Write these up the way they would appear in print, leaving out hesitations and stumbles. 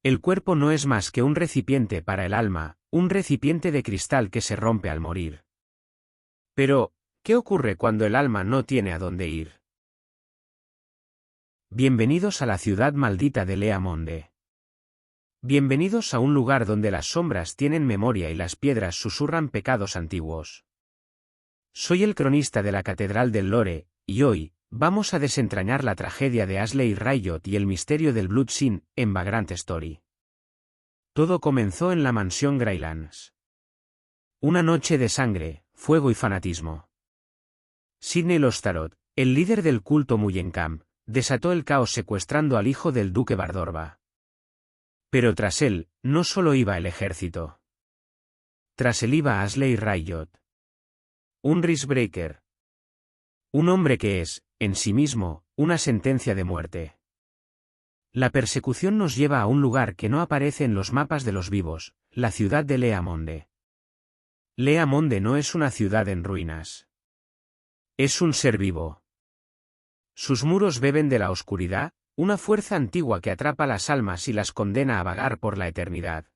El cuerpo no es más que un recipiente para el alma, un recipiente de cristal que se rompe al morir. Pero, ¿qué ocurre cuando el alma no tiene a dónde ir? Bienvenidos a la ciudad maldita de Lea Monde. Bienvenidos a un lugar donde las sombras tienen memoria y las piedras susurran pecados antiguos. Soy el cronista de la Catedral del Lore, y hoy, vamos a desentrañar la tragedia de Ashley Riot y el misterio del Blood Sin, en Vagrant Story. Todo comenzó en la mansión Greylands. Una noche de sangre, fuego y fanatismo. Sidney Lostarot, el líder del culto Mullencamp, desató el caos secuestrando al hijo del duque Bardorba. Pero tras él, no solo iba el ejército. Tras él iba Ashley Riot. Un Risebreaker. Un hombre que es, en sí mismo, una sentencia de muerte. La persecución nos lleva a un lugar que no aparece en los mapas de los vivos, la ciudad de Lea Monde. Lea Monde no es una ciudad en ruinas. Es un ser vivo. Sus muros beben de la oscuridad, una fuerza antigua que atrapa las almas y las condena a vagar por la eternidad.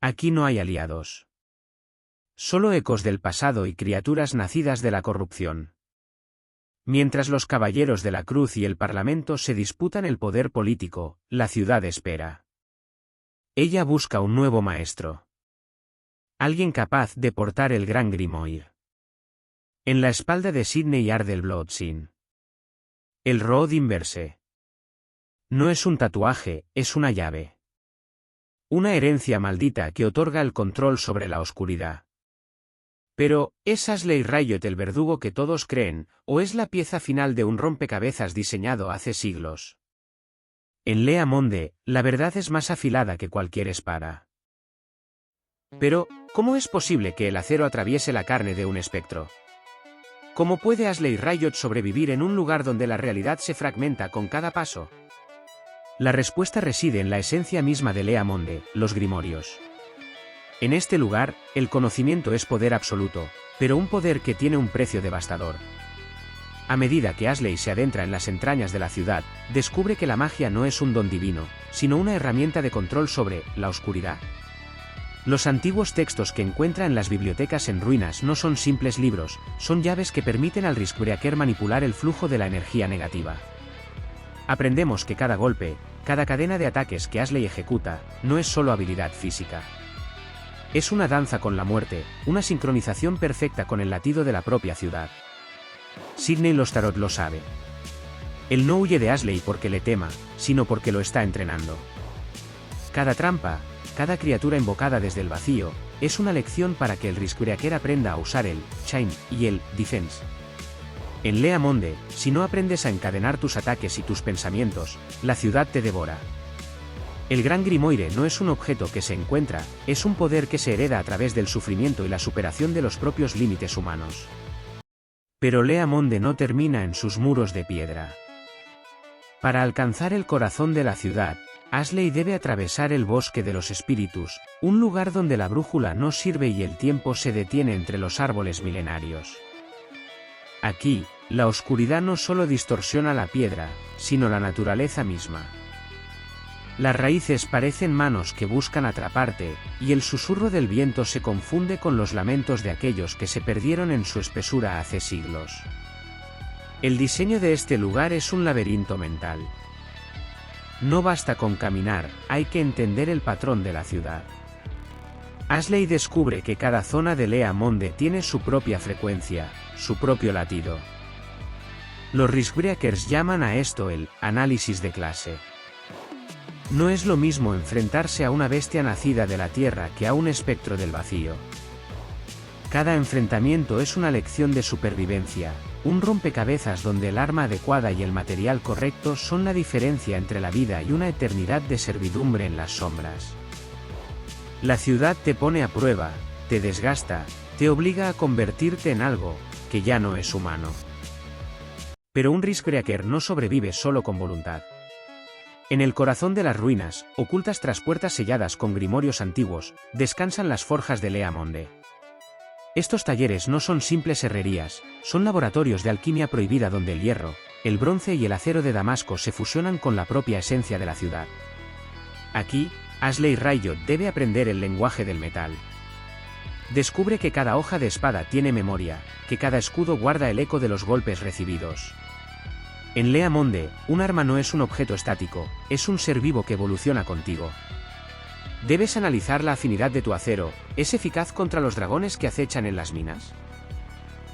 Aquí no hay aliados. Solo ecos del pasado y criaturas nacidas de la corrupción. Mientras los caballeros de la cruz y el parlamento se disputan el poder político, la ciudad espera. Ella busca un nuevo maestro. Alguien capaz de portar el gran Grimoire. En la espalda de Sidney arde el Blood Sin. El Rood Inverse. No es un tatuaje, es una llave. Una herencia maldita que otorga el control sobre la oscuridad. Pero, ¿es Ashley Riot el verdugo que todos creen, o es la pieza final de un rompecabezas diseñado hace siglos? En Lea Monde, la verdad es más afilada que cualquier espada. Pero, ¿cómo es posible que el acero atraviese la carne de un espectro? ¿Cómo puede Ashley Riot sobrevivir en un lugar donde la realidad se fragmenta con cada paso? La respuesta reside en la esencia misma de Lea Monde, los Grimorios. En este lugar, el conocimiento es poder absoluto, pero un poder que tiene un precio devastador. A medida que Ashley se adentra en las entrañas de la ciudad, descubre que la magia no es un don divino, sino una herramienta de control sobre la oscuridad. Los antiguos textos que encuentra en las bibliotecas en ruinas no son simples libros, son llaves que permiten al Risebreaker manipular el flujo de la energía negativa. Aprendemos que cada golpe, cada cadena de ataques que Ashley ejecuta, no es solo habilidad física. Es una danza con la muerte, una sincronización perfecta con el latido de la propia ciudad. Sidney Lostarot lo sabe. Él no huye de Ashley porque le tema, sino porque lo está entrenando. Cada trampa, cada criatura invocada desde el vacío, es una lección para que el Risebreaker aprenda a usar el Shine y el Defense. En Lea Monde, si no aprendes a encadenar tus ataques y tus pensamientos, la ciudad te devora. El Gran Grimoire no es un objeto que se encuentra, es un poder que se hereda a través del sufrimiento y la superación de los propios límites humanos. Pero Lea Monde no termina en sus muros de piedra. Para alcanzar el corazón de la ciudad, Ashley debe atravesar el bosque de los espíritus, un lugar donde la brújula no sirve y el tiempo se detiene entre los árboles milenarios. Aquí, la oscuridad no solo distorsiona la piedra, sino la naturaleza misma. Las raíces parecen manos que buscan atraparte, y el susurro del viento se confunde con los lamentos de aquellos que se perdieron en su espesura hace siglos. El diseño de este lugar es un laberinto mental. No basta con caminar, hay que entender el patrón de la ciudad. Ashley descubre que cada zona de Lea Monde tiene su propia frecuencia, su propio latido. Los Risebreakers llaman a esto el análisis de clase. No es lo mismo enfrentarse a una bestia nacida de la tierra que a un espectro del vacío. Cada enfrentamiento es una lección de supervivencia, un rompecabezas donde el arma adecuada y el material correcto son la diferencia entre la vida y una eternidad de servidumbre en las sombras. La ciudad te pone a prueba, te desgasta, te obliga a convertirte en algo que ya no es humano. Pero un Risebreaker no sobrevive solo con voluntad. En el corazón de las ruinas, ocultas tras puertas selladas con grimorios antiguos, descansan las forjas de Lea Monde. Estos talleres no son simples herrerías, son laboratorios de alquimia prohibida donde el hierro, el bronce y el acero de Damasco se fusionan con la propia esencia de la ciudad. Aquí, Ashley Riot debe aprender el lenguaje del metal. Descubre que cada hoja de espada tiene memoria, que cada escudo guarda el eco de los golpes recibidos. En Lea Monde, un arma no es un objeto estático, es un ser vivo que evoluciona contigo. Debes analizar la afinidad de tu acero, ¿es eficaz contra los dragones que acechan en las minas?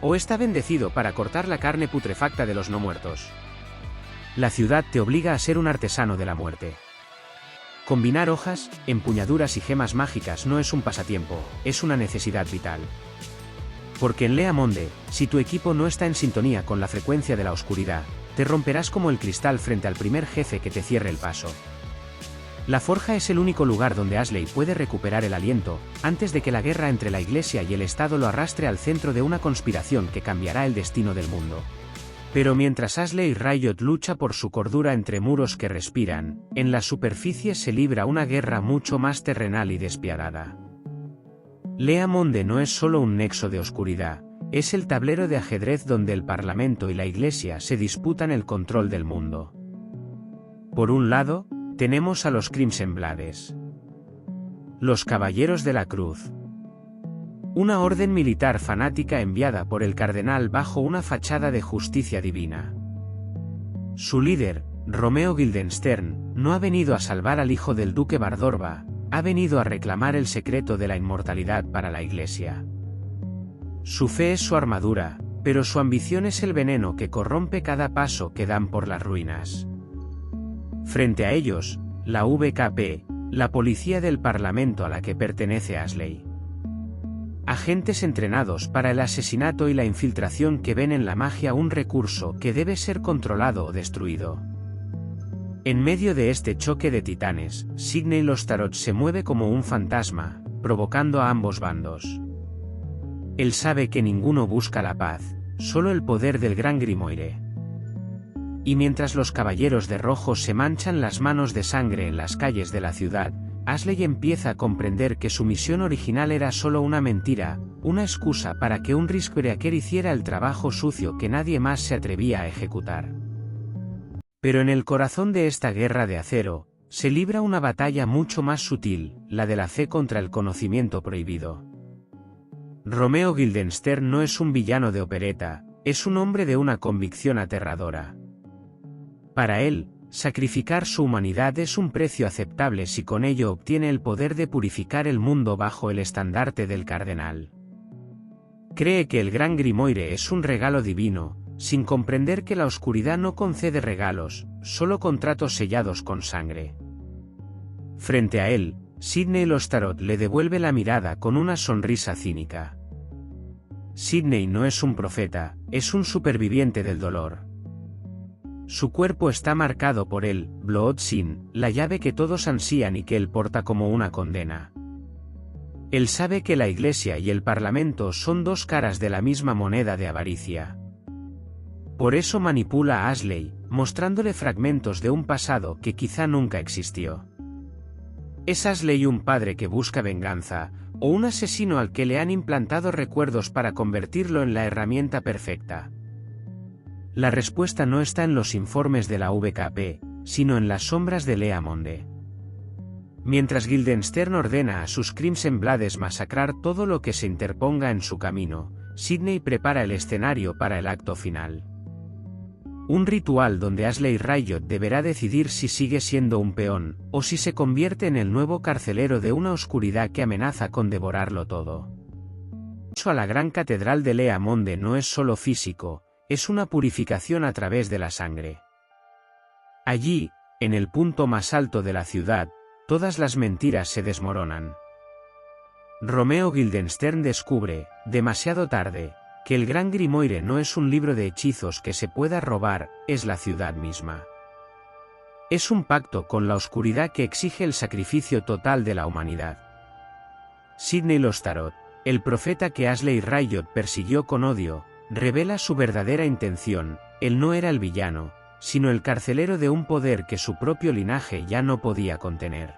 ¿O está bendecido para cortar la carne putrefacta de los no muertos? La ciudad te obliga a ser un artesano de la muerte. Combinar hojas, empuñaduras y gemas mágicas no es un pasatiempo, es una necesidad vital. Porque en Lea Monde, si tu equipo no está en sintonía con la frecuencia de la oscuridad, te romperás como el cristal frente al primer jefe que te cierre el paso. La forja es el único lugar donde Ashley puede recuperar el aliento, antes de que la guerra entre la Iglesia y el Estado lo arrastre al centro de una conspiración que cambiará el destino del mundo. Pero mientras Ashley Riot lucha por su cordura entre muros que respiran, en la superficie se libra una guerra mucho más terrenal y despiadada. Lea Monde no es solo un nexo de oscuridad, es el tablero de ajedrez donde el Parlamento y la Iglesia se disputan el control del mundo. Por un lado, tenemos a los Crimson Blades, los Caballeros de la Cruz. Una orden militar fanática enviada por el cardenal bajo una fachada de justicia divina. Su líder, Romeo Guildenstern, no ha venido a salvar al hijo del duque Bardorba, ha venido a reclamar el secreto de la inmortalidad para la Iglesia. Su fe es su armadura, pero su ambición es el veneno que corrompe cada paso que dan por las ruinas. Frente a ellos, la VKP, la policía del Parlamento a la que pertenece Ashley. Agentes entrenados para el asesinato y la infiltración que ven en la magia un recurso que debe ser controlado o destruido. En medio de este choque de titanes, Sydney Lostarot se mueve como un fantasma, provocando a ambos bandos. Él sabe que ninguno busca la paz, solo el poder del Gran Grimoire. Y mientras los caballeros de rojo se manchan las manos de sangre en las calles de la ciudad, Ashley empieza a comprender que su misión original era solo una mentira, una excusa para que un Riskbreaker hiciera el trabajo sucio que nadie más se atrevía a ejecutar. Pero en el corazón de esta guerra de acero, se libra una batalla mucho más sutil, la de la fe contra el conocimiento prohibido. Romeo Guildenstern no es un villano de opereta, es un hombre de una convicción aterradora. Para él, sacrificar su humanidad es un precio aceptable si con ello obtiene el poder de purificar el mundo bajo el estandarte del cardenal. Cree que el Gran Grimoire es un regalo divino, sin comprender que la oscuridad no concede regalos, solo contratos sellados con sangre. Frente a él, Sydney Lostarot le devuelve la mirada con una sonrisa cínica. Sydney no es un profeta, es un superviviente del dolor. Su cuerpo está marcado por el Blood Sin, la llave que todos ansían y que él porta como una condena. Él sabe que la Iglesia y el Parlamento son dos caras de la misma moneda de avaricia. Por eso manipula a Ashley, mostrándole fragmentos de un pasado que quizá nunca existió. ¿Es Ashley un padre que busca venganza, o un asesino al que le han implantado recuerdos para convertirlo en la herramienta perfecta? La respuesta no está en los informes de la VKP, sino en las sombras de Lea Monde. Mientras Guildenstern ordena a sus Crimson Blades masacrar todo lo que se interponga en su camino, Sydney prepara el escenario para el acto final. Un ritual donde Ashley Riot deberá decidir si sigue siendo un peón, o si se convierte en el nuevo carcelero de una oscuridad que amenaza con devorarlo todo. El acceso a la gran catedral de Lea Monde no es solo físico, es una purificación a través de la sangre. Allí, en el punto más alto de la ciudad, todas las mentiras se desmoronan. Romeo Guildenstern descubre, demasiado tarde, que el Gran Grimoire no es un libro de hechizos que se pueda robar, es la ciudad misma. Es un pacto con la oscuridad que exige el sacrificio total de la humanidad. Sydney Lostarot, el profeta que Ashley Riot persiguió con odio, revela su verdadera intención: él no era el villano, sino el carcelero de un poder que su propio linaje ya no podía contener.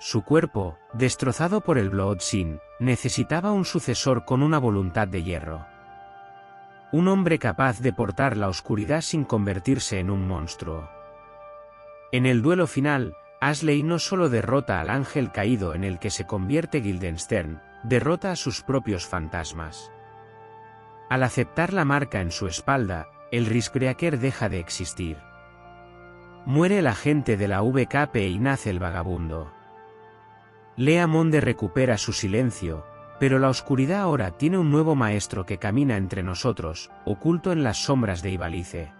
Su cuerpo, destrozado por el Blood Sin, necesitaba un sucesor con una voluntad de hierro. Un hombre capaz de portar la oscuridad sin convertirse en un monstruo. En el duelo final, Ashley no solo derrota al ángel caído en el que se convierte Guildenstern, derrota a sus propios fantasmas. Al aceptar la marca en su espalda, el Riskbreaker deja de existir. Muere el agente de la VKP y nace el vagabundo. Lea Monde recupera su silencio, pero la oscuridad ahora tiene un nuevo maestro que camina entre nosotros, oculto en las sombras de Ivalice.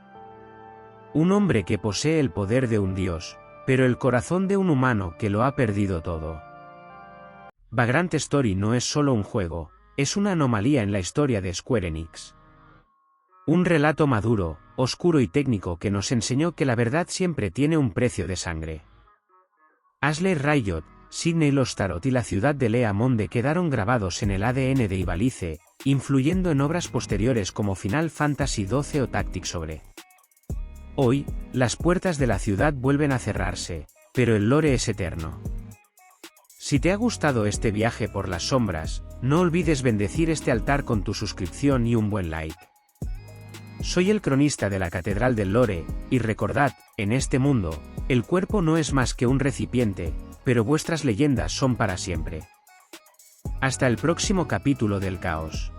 Un hombre que posee el poder de un dios, pero el corazón de un humano que lo ha perdido todo. Vagrant Story no es solo un juego, es una anomalía en la historia de Square Enix. Un relato maduro, oscuro y técnico que nos enseñó que la verdad siempre tiene un precio de sangre. Ashley Riot, Sydney Lostarot y la ciudad de Lea Monde quedaron grabados en el ADN de Ivalice, influyendo en obras posteriores como Final Fantasy XII o Tactics Ogre. Hoy, las puertas de la ciudad vuelven a cerrarse, pero el lore es eterno. Si te ha gustado este viaje por las sombras, no olvides bendecir este altar con tu suscripción y un buen like. Soy el cronista de la Catedral del Lore, y recordad, en este mundo, el cuerpo no es más que un recipiente, pero vuestras leyendas son para siempre. Hasta el próximo capítulo del caos.